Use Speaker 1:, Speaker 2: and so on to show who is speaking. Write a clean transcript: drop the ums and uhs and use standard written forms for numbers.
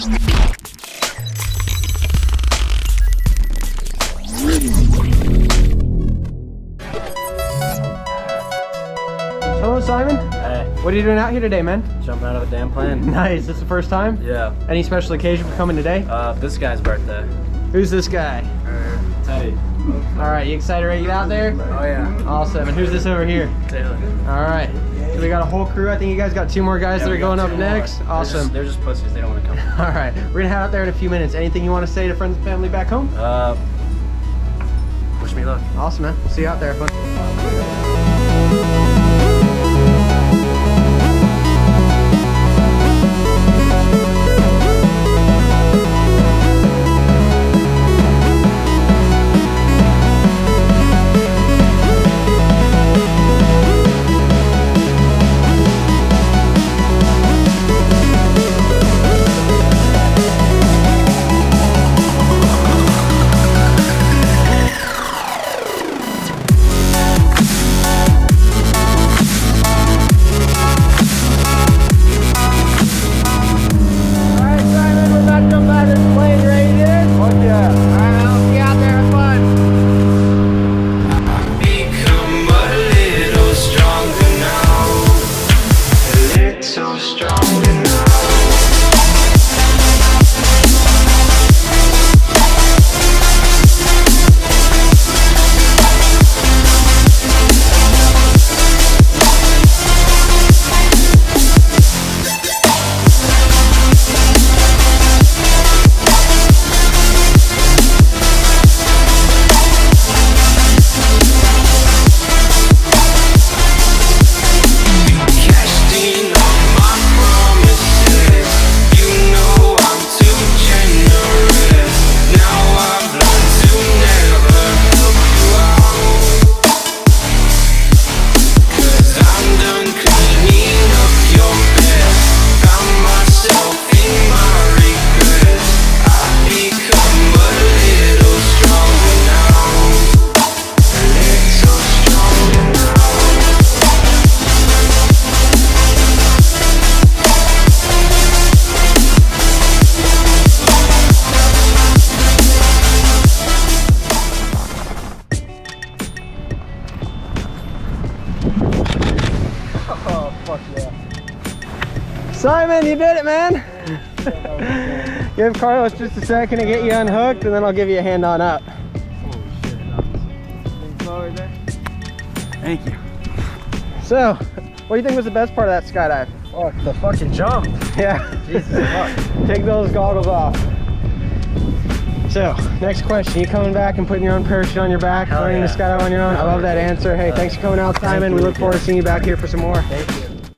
Speaker 1: Hello, Simon.
Speaker 2: Hey.
Speaker 1: What are you doing out here today, man?
Speaker 2: Jumping out of a damn plane.
Speaker 1: Nice. This is the first time?
Speaker 2: Yeah.
Speaker 1: Any special occasion for coming today?
Speaker 2: This guy's birthday.
Speaker 1: Who's this guy?
Speaker 2: Teddy.
Speaker 1: All right, you excited to get out there?
Speaker 2: Oh yeah.
Speaker 1: Awesome. And who's this over here?
Speaker 2: Taylor.
Speaker 1: All right. So we got a whole crew. I think you guys got 2 more guys that are going up next. Awesome.
Speaker 2: They're just pussies. They don't want to come.
Speaker 1: All right. We're gonna head out there in a few minutes. Anything you want to say to friends and family back home?
Speaker 2: Wish me luck.
Speaker 1: Awesome, man. We'll see you out there. Fun. Simon, you did it, man. Give Carlos just a second to get you unhooked, and then I'll give you a hand on up.
Speaker 2: Thank you.
Speaker 1: So, what do you think was the best part of that skydive?
Speaker 2: Oh, the fucking jump.
Speaker 1: Yeah.
Speaker 2: Jesus fuck.
Speaker 1: Take those goggles off. So, next question. You coming back and putting your own parachute on your back, learning to skydive on your own? I love that answer. Hey, thanks for coming out, Simon. We look forward to seeing you back here for some more.
Speaker 2: Thank you.